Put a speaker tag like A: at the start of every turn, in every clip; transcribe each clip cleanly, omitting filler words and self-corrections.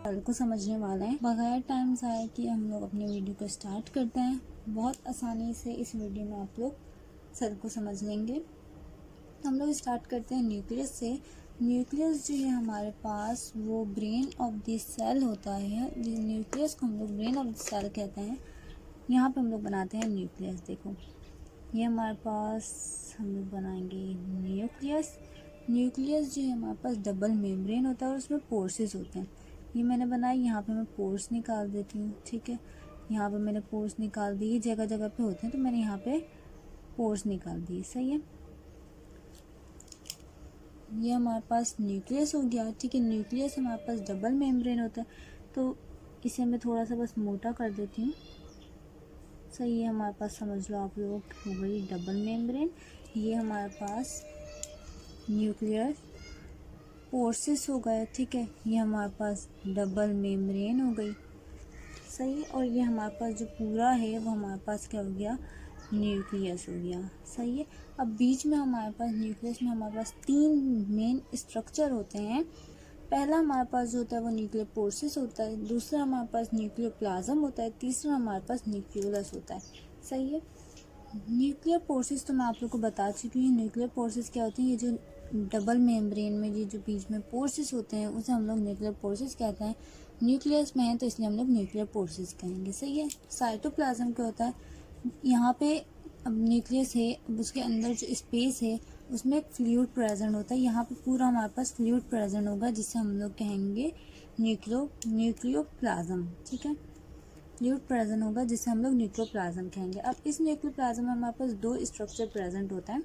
A: Cell को समझने वाले हैं। बगैर टाइम ज़ाया कि हम लोग अपनी वीडियो को स्टार्ट करते हैं। बहुत आसानी से इस वीडियो में आप लोग सेल को समझ लेंगे। तो हम लोग स्टार्ट करते हैं न्यूक्लियस से। न्यूक्लियस जो है हमारे पास वो ब्रेन ऑफ द सेल होता है। न्यूक्लियस को हम लोग ब्रेन ऑफ द सेल कहते हैं। यहाँ पे हम लोग बनाते हैं न्यूक्लियस। देखो ये हमारे पास हम लोग बनाएंगे न्यूक्लियस। न्यूक्लियस जो है हमारे पास डबल मेम्ब्रेन होता है और उसमें पोर्सेस होते हैं। ये मैंने बनाई, यहाँ पे मैं पोर्स निकाल देती हूँ। ठीक है, यहाँ पे मैंने पोर्स निकाल दिए, जगह जगह पे होते हैं तो मैंने यहाँ पे पोर्स निकाल दिए। सही है, ये हमारे पास न्यूक्लियस हो गया। ठीक है, न्यूक्लियस हमारे पास डबल मेम्ब्रेन होता है तो इसे मैं थोड़ा सा बस मोटा कर देती हूँ। सही है, हमारे पास समझ लो आप लोग हो गई डबल मेम्ब्रेन। ये हमारे पास न्यूक्लियस पोर्सेस हो गए। ठीक है, ये हमारे पास डबल मेम्ब्रेन हो गई। सही है, और ये हमारे पास जो पूरा है वो हमारे पास क्या हो गया, न्यूक्लियस हो गया। सही है, अब बीच में हमारे पास न्यूक्लियस में हमारे पास 3 मेन स्ट्रक्चर होते हैं। पहला हमारे पास जो होता है वो न्यूक्लियर पोर्सिस होता है, दूसरा हमारे पास न्यूक्लियर प्लाज्म होता है, तीसरा हमारे पास न्यूक्लियोलस होता है। सही है, न्यूक्लियर पोर्सिस तो मैं आप लोग को बता चुकी हूँ। न्यूक्लियर पोर्सिस क्या होती है, ये जो डबल मेम्ब्रेन में ये जो बीच में पोर्सिस होते हैं उसे हम लोग न्यूक्लियर पोर्सिस कहते हैं। न्यूक्लियस में है तो इसलिए हम लोग न्यूक्लियर पोर्सिस कहेंगे। सही है, साइटोप्लाज्म क्या होता है, यहाँ पे अब न्यूक्लियस है, अब उसके अंदर जो स्पेस है उसमें एक फ्लूइड प्रेजेंट होता है। यहाँ पे पूरा हमारे पास फ्लूइड प्रेजेंट होगा जिसे हम लोग कहेंगे न्यूक्लियोप्लाज्म। ठीक है, फ्लूइड प्रेजेंट होगा जिसे हम लोग न्यूक्लियोप्लाज्म कहेंगे। अब इस न्यूक्लियोप्लाज्म में हमारे पास 2 स्ट्रक्चर प्रेजेंट होता है।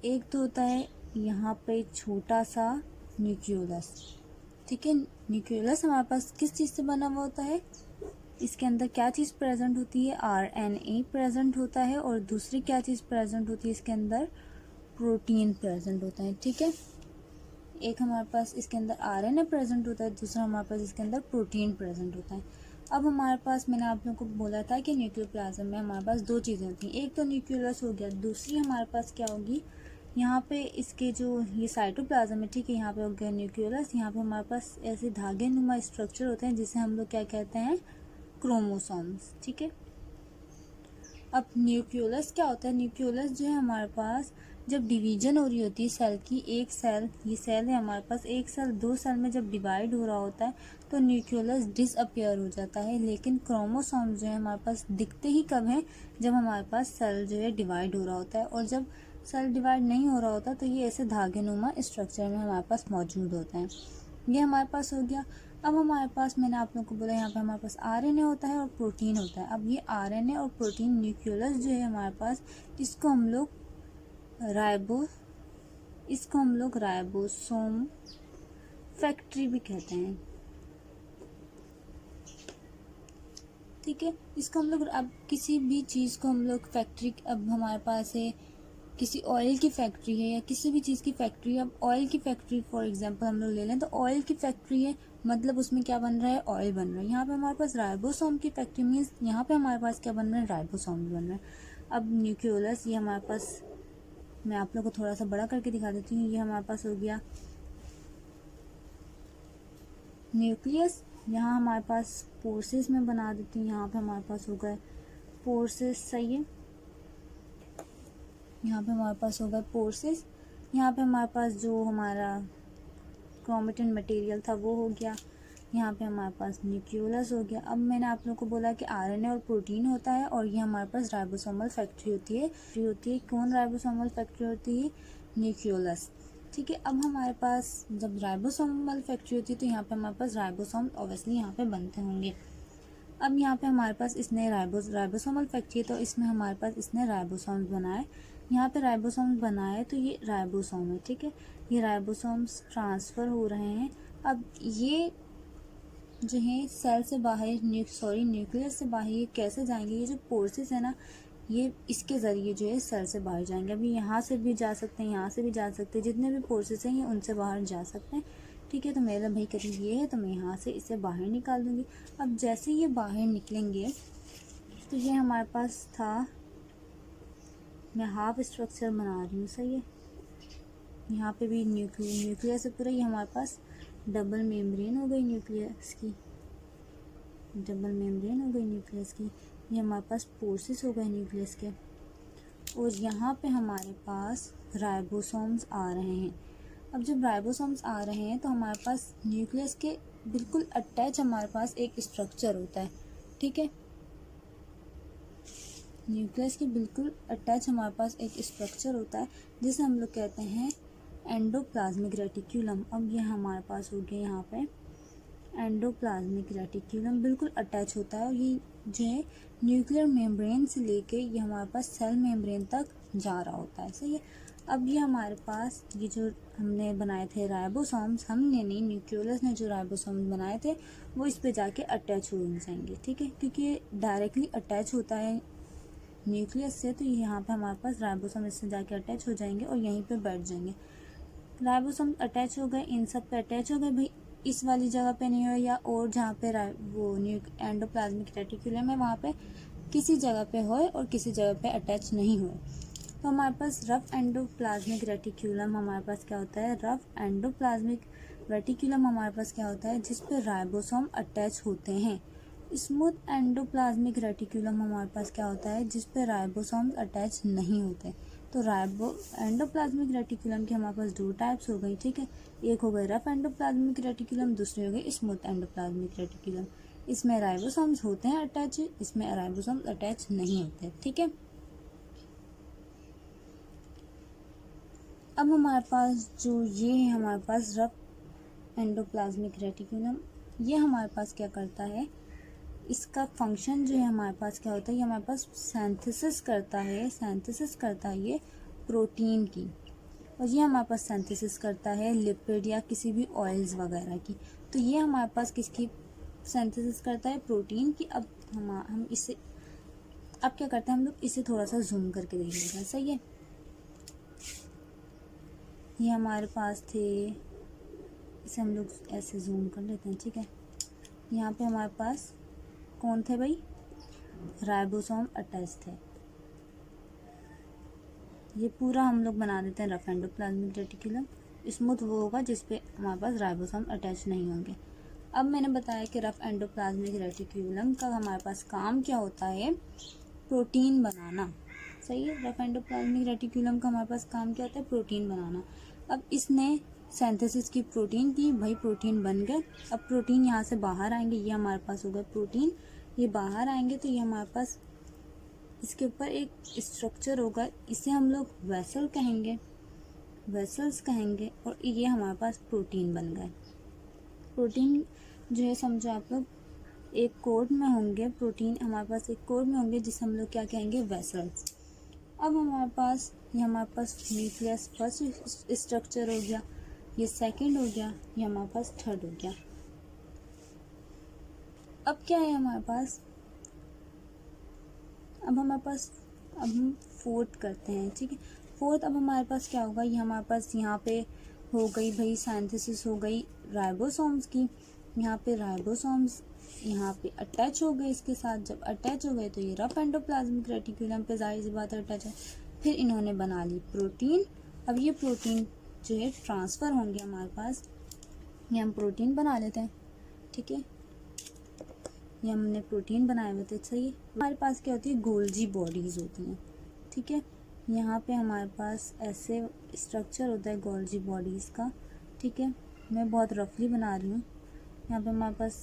A: एक तो होता है यहाँ पे छोटा सा न्यूक्लियोलस। ठीक है, न्यूक्लियोलस हमारे पास किस चीज़ से बना हुआ होता है, इसके अंदर क्या चीज़ प्रेजेंट होती है, आरएनए प्रेजेंट होता है, और दूसरी क्या चीज़ प्रेजेंट होती है, इसके अंदर प्रोटीन प्रेजेंट होता है। ठीक है, एक हमारे पास इसके अंदर आरएनए प्रेजेंट होता है, दूसरा हमारे पास इसके अंदर प्रोटीन प्रेजेंट होता है। अब हमारे पास मैंने आप लोगों को बोला था कि न्यूक्लियोप्लाज्म में हमारे पास 2 चीज़ें होती हैं, एक तो न्यूक्लियोलस हो गया, दूसरी हमारे पास क्या होगी, यहाँ पे इसके जो ये साइटोप्लाज्म है। ठीक है, यहाँ पे हो गया न्यूक्लियोलस, यहाँ पे हमारे पास ऐसे धागे नुमा स्ट्रक्चर होते हैं जिसे हम लोग क्या कहते हैं, क्रोमोसोम्स। ठीक है, अब न्यूक्लियोलस क्या होता है, न्यूक्लियोलस जो है हमारे पास जब डिवीजन हो रही होती है सेल की, एक सेल, ये सेल है हमारे पास, एक सेल 2 सेल में जब डिवाइड हो रहा होता है तो न्यूक्लियोलस डिसअपियर हो जाता है। लेकिन क्रोमोसोम्स जो है हमारे पास दिखते ही कब हैं, जब हमारे पास सेल जो है डिवाइड हो रहा होता है, और जब सेल डिवाइड नहीं हो रहा होता तो ये ऐसे धागे नुमा स्ट्रक्चर में हमारे पास मौजूद होते हैं। ये हमारे पास हो गया। अब हमारे पास मैंने आप लोगों को बोला यहाँ पे हमारे पास आरएनए होता है और प्रोटीन होता है। अब ये आरएनए और प्रोटीन न्यूक्लियोलस जो है हमारे पास, इसको हम लोग राइबोसोम फैक्ट्री भी कहते हैं। ठीक है, इसको हम लोग, अब किसी भी चीज़ को हम लोग फैक्ट्री, अब हमारे पास है किसी ऑयल की फैक्ट्री है या किसी भी चीज़ की फैक्ट्री है। अब ऑयल की फैक्ट्री फॉर एग्जांपल हम लोग ले लें तो ऑयल की फैक्ट्री है, मतलब उसमें क्या बन रहा है, ऑयल बन रहा है। यहाँ पे हमारे पास राइबोसोम की फैक्ट्री मीन्स यहाँ पे हमारे पास क्या बन रहा है, राइबोसोम भी बन रहा है। अब न्यूक्लियोलस ये हमारे पास, मैं आप लोग को थोड़ा सा बड़ा करके दिखा देती हूँ। ये हमारे पास हो गया न्यूक्लियस, यहाँ हमारे पास पोर्सेस में बना देती हूँ, यहाँ पे हमारे पास हो गए पोर्सेस। सही है, यहाँ पे हमारे पास होगा पोर्सेस, यहाँ पे हमारे पास जो हमारा क्रोमेटिन मटेरियल था वो हो गया, यहाँ पे हमारे पास न्यूक्लियोलस हो गया। अब मैंने आप लोगों को बोला कि आरएनए और प्रोटीन होता है और ये हमारे पास राइबोसोमल फैक्ट्री होती है। कौन राइबोसोमल फैक्ट्री होती है, न्यूक्लियोलस। ठीक है, अब हमारे पास जब राइबोसोमल फैक्ट्री होती है तो यहाँ पे हमारे पास राइबोसोम ऑब्वियसली यहाँ पे बनते होंगे। अब यहाँ पे हमारे पास इसने राइबोसोमल फैक्ट्री है तो इसमें हमारे पास इसने राइबोसोम्स बनाए, यहाँ पे राइबोसोम्स बनाए तो ये राइबोसोम है। ठीक है, ये राइबोसोम्स ट्रांसफ़र हो रहे हैं। अब ये जो है सेल से बाहर, न्यूक्लियस से बाहर ये कैसे जाएंगे, ये जो पोर्सेस है ना, ये इसके ज़रिए जो है सेल से बाहर जाएंगे। अभी यहाँ से भी जा सकते हैं, यहाँ से भी जा सकते हैं, जितने भी पोर्सेस हैं ये उनसे बाहर जा सकते हैं। ठीक है, तो मेरा भाई करीब ये है तो मैं यहाँ से इसे बाहर निकाल दूँगी। अब जैसे ये बाहर निकलेंगे तो ये हमारे पास था, मैं हाफ स्ट्रक्चर बना रही हूँ। सही है, यहाँ पे भी न्यूक्लियस है पूरा, ये हमारे पास डबल मेम्ब्रेन हो गई न्यूक्लियस की, डबल मेम्ब्रेन हो गई न्यूक्लियस की। ये हमारे पास पोर्सेस हो गए न्यूक्लियस के, और यहाँ पे हमारे पास राइबोसोम्स आ रहे हैं। अब जब राइबोसोम्स आ रहे हैं तो हमारे पास न्यूक्लियस के बिल्कुल अटैच हमारे पास एक स्ट्रक्चर होता है, ठीक है। न्यूक्लियस के बिल्कुल अटैच हमारे पास एक स्ट्रक्चर होता है जिसे हम लोग कहते हैं एंडोप्लाज्मिक रेटिक्यूलम। अब ये हमारे पास हो गया यहाँ पे एंडोप्लाज्मिक रेटिक्यूलम बिल्कुल अटैच होता है, और ये जो है न्यूक्लियर मेम्ब्रेन से लेके ये हमारे पास सेल मेम्ब्रेन तक जा रहा होता है, सही है। अब ये हमारे पास ये जो हमने बनाए थे राइबोसोम्स, हमने नहीं, न्यूक्लियोलस ने जो राइबोसोम्स बनाए थे वो इस पे जाके अटैच हो जाएंगे, ठीक है, क्योंकि ये डायरेक्टली अटैच होता है न्यूक्लियस से, तो यहाँ पे हमारे पास राइबोसोम इससे जाके अटैच हो जाएंगे और यहीं पे बैठ जाएंगे। राइबोसोम अटैच हो गए, इन सब पे अटैच हो गए, भाई इस वाली जगह पे नहीं हो, या और जहाँ पे वो एंडोप्लाज्मिक रेटिकुलम है वहाँ पे किसी जगह पे होए और किसी जगह पे अटैच नहीं हुए। तो हमारे पास रफ एंडोप्लाज्मिक रेटिकुलम हमारे पास क्या होता है, रफ एंडोप्लाज्मिक रेटिकुलम हमारे पास क्या होता है जिस पे राइबोसोम अटैच होते हैं। स्मूथ एंडोप्लाज्मिक रेटिकुलम हमारे पास क्या होता है जिस पे राइबोसोम अटैच नहीं होते। तो एंडोप्लाज्मिक रेटिकुलम के हमारे पास दो टाइप्स हो गई, ठीक है। एक हो गए रफ एंडोप्लाज्मिक रेटिकुलम, दूसरी हो गई स्मूथ एंडोप्लाज्मिक रेटिकुलम। इसमें राइबोसोम्स होते हैं अटैच, इसमें राइबोसोम्स अटैच नहीं होते, ठीक है। अब हमारे पास जो ये है हमारे पास रफ एंडोप्लाज्मिक रेटिकुलम, ये हमारे पास क्या करता है, इसका फंक्शन जो है हमारे पास क्या होता है, ये हमारे पास सिंथेसिस करता है ये प्रोटीन की, और ये हमारे पास सिंथेसिस करता है लिपिड या किसी भी ऑयल्स वगैरह की। तो ये हमारे पास किसकी सिंथेसिस करता है, प्रोटीन की। अब हम इसे अब क्या करते हैं, हम लोग इसे थोड़ा सा जूम करके देखिएगा, सही है। ये हमारे पास थे, इसे हम लोग ऐसे जूम कर लेते हैं, ठीक है। यहाँ पे हमारे पास कौन थे भाई, राइबोसोम अटैच थे। ये पूरा हम लोग बना देते हैं रफ एंडोप्लाज्मिक रेटिकुलम। स्मूथ वो होगा जिस पे हमारे पास राइबोसोम अटैच नहीं होंगे। अब मैंने बताया कि रफ एंडोप्लाज्मिक रेटिकुलम का हमारे पास काम क्या होता है, प्रोटीन बनाना, सही है। रफ एंडोप्लाज्मिक रेटिकुलम का हमारे पास काम क्या होता है, प्रोटीन बनाना। अब इसने सिंथेसिस की प्रोटीन की, भाई प्रोटीन बन गए। अब प्रोटीन यहाँ से बाहर आएंगे, ये हमारे पास हो गए प्रोटीन, ये बाहर आएंगे तो ये हमारे पास इसके ऊपर एक स्ट्रक्चर होगा, इसे हम लोग वेसल कहेंगे, वेसल्स कहेंगे, और ये हमारे पास प्रोटीन बन गए। प्रोटीन जो है समझो आप लोग एक कोड में होंगे, प्रोटीन हमारे पास एक कोड में होंगे जिसे हम लोग क्या कहेंगे, वेसल्स। अब हमारे पास न्यूक्लियस फर्स्ट स्ट्रक्चर हो गया, ये सेकंड हो गया, ये हमारे पास थर्ड हो गया। अब क्या है हमारे पास, अब हम फोर्थ करते हैं, ठीक है। फोर्थ अब हमारे पास क्या होगा, ये हमारे पास यहाँ पे हो गई भाई सिंथेसिस हो गई राइबोसोम्स की। यहाँ पे राइबोसोम्स यहाँ पे अटैच हो गए इसके साथ, जब अटैच हो गए तो ये रफ एंडोप्लाज्मिक रेटिकुलम पे जाहिर सी बात है अटैच है। फिर इन्होंने बना ली प्रोटीन। अब ये प्रोटीन जो है ट्रांसफ़र होंगे हमारे पास, ये हम प्रोटीन बना लेते हैं, ठीक है। ये हमने प्रोटीन बनाए हुए थे, सही है। हमारे पास क्या होती है, गोल्जी बॉडीज़ होती हैं, ठीक है। यहाँ पे हमारे पास ऐसे स्ट्रक्चर होता है गोल्जी बॉडीज़ का, ठीक है। मैं बहुत रफली बना रही हूँ। यहाँ पे हमारे पास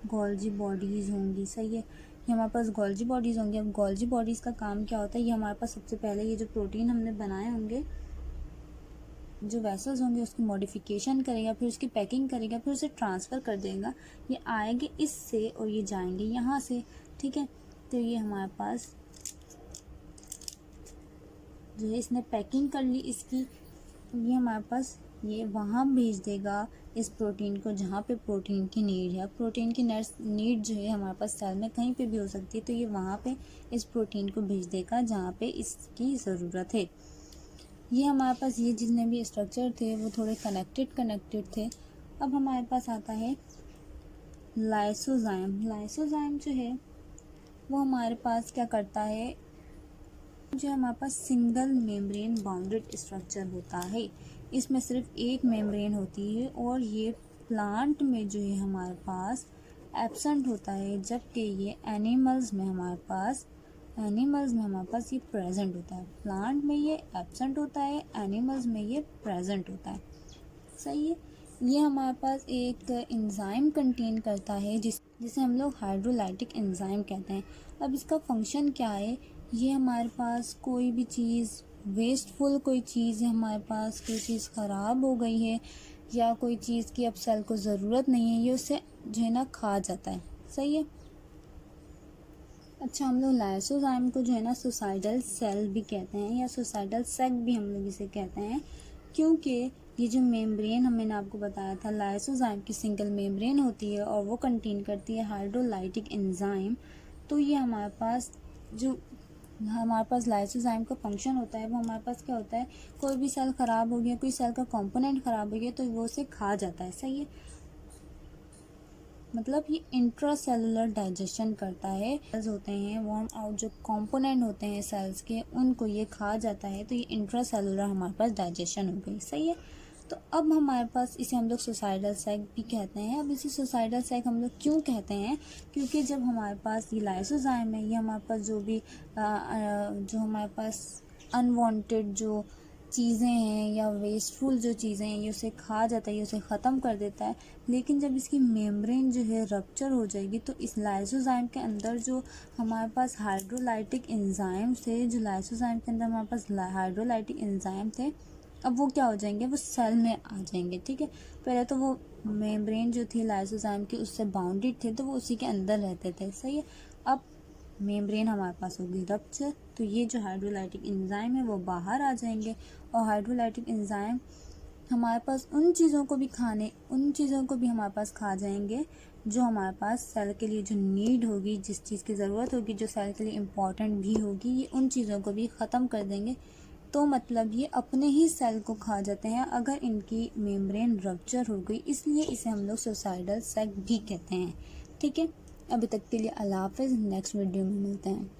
A: गोल्जी बॉडीज़ होंगी, सही है। ये हमारे पास गोल्जी बॉडीज़ होंगी। अब गोल्जी बॉडीज़ का काम क्या होता है, ये हमारे पास सबसे पहले ये जो प्रोटीन हमने बनाए होंगे, जो वेसल्स होंगे उसकी मॉडिफिकेशन करेगा, फिर उसकी पैकिंग करेगा, फिर उसे ट्रांसफ़र कर देगा। ये आएंगे इससे और ये जाएंगे यहाँ से, ठीक है। तो ये हमारे पास जो है इसने पैकिंग कर ली इसकी, ये हमारे पास ये वहाँ भेज देगा इस प्रोटीन को जहाँ पे प्रोटीन की नीड है। प्रोटीन की नीड जो है हमारे पास सेल में कहीं पे भी हो सकती है, तो ये वहाँ पे इस प्रोटीन को भेज देगा जहाँ पे इसकी ज़रूरत है। ये हमारे पास ये जितने भी स्ट्रक्चर थे वो थोड़े कनेक्टेड थे। अब हमारे पास आता है लाइसोजाइम। लाइसोजाइम जो है वो हमारे पास क्या करता है, जो हमारे पास सिंगल मेम्ब्रेन बाउंडेड स्ट्रक्चर होता है। इसमें सिर्फ एक मेम्ब्रेन होती है और ये प्लांट में जो है हमारे पास एब्सेंट होता है, जबकि ये एनिमल्स में हमारे पास ये प्रेजेंट होता है। प्लांट में ये एब्सेंट होता है, एनिमल्स में ये प्रेजेंट होता है। सही है। ये हमारे पास एक एंजाइम कंटेन करता है जिसे हम लोग हाइड्रोलाइटिक एंजाइम कहते हैं। अब इसका फंक्शन क्या है, ये हमारे पास कोई भी चीज़ वेस्टफुल कोई चीज़ है, हमारे पास कोई चीज़ ख़राब हो गई है या कोई चीज़ की अब सेल को ज़रूरत नहीं है, ये उससे जो है ना खा जाता है। सही है। अच्छा, हम लोग लाइसोजाइम को जो है ना सुसाइडल सेल भी कहते हैं या सुसाइडल सैक भी हम लोग इसे कहते हैं, क्योंकि ये जो मेम्ब्रेन मैंने आपको बताया था, लाइसोजाइम की सिंगल मेम्ब्रेन होती है और वो कंटेन करती है हाइड्रोलाइटिक एंजाइम। तो ये हमारे पास लाइसोजाइम का फंक्शन होता है, वो हमारे पास क्या होता है, कोई भी सेल ख़राब हो गया, कोई सेल का कंपोनेंट ख़राब हो गया तो वो उसे खा जाता है। सही है। मतलब ये इंट्रासेलुलर डाइजेशन करता है। सेल्स होते हैं वॉर्म आउट, जो कंपोनेंट होते हैं सेल्स के, उनको ये खा जाता है। तो ये इंट्रासेलुलर हमारे पास डाइजेशन हो गई। सही है। तो अब हमारे पास इसे हम लोग सुसाइडल सैक भी कहते हैं। अब इसे सुसाइडल सैक हम लोग क्यों कहते हैं, क्योंकि जब हमारे पास ये लाइसोजाइम है, ये हमारे पास जो हमारे पास अनवांटेड जो चीज़ें हैं या वेस्टफुल जो चीज़ें हैं, ये उसे खा जाता है, ये उसे ख़त्म कर देता है। लेकिन जब इसकी मेम्ब्रेन जो है रप्चर हो जाएगी तो इस लाइसोजाइम के अंदर जो हमारे पास हाइड्रोलाइटिक एंजाइम थे, जो लाइसोजाइम के अंदर हमारे पास हाइड्रोलाइटिक एंजाइम थे, अब वो क्या हो जाएंगे, वो सेल में आ जाएंगे। ठीक है। पहले तो वो मेम्ब्रेन जो थी लाइसोजाइम की उससे बाउंडेड थे, तो वो उसी के अंदर रहते थे। सही है। अब मेम्ब्रेन हमारे पास होगी रप्चर, तो ये जो हाइड्रोलाइटिक एंजाइम है वो बाहर आ जाएंगे और हाइड्रोलाइटिक एंजाइम हमारे पास उन चीज़ों को भी हमारे पास खा जाएंगे जो हमारे पास सेल के लिए जो नीड होगी, जिस चीज़ की ज़रूरत होगी, जो सेल के लिए इम्पॉर्टेंट भी होगी, ये उन चीज़ों को भी ख़त्म कर देंगे। तो मतलब ये अपने ही सेल को खा जाते हैं अगर इनकी मेम्ब्रेन रप्चर हो गई, इसलिए इसे हम लोग सुसाइडल सैक भी कहते हैं। ठीक है। अभी तक के लिए अल्लाह हाफ़िज़। नेक्स्ट वीडियो में मिलते हैं।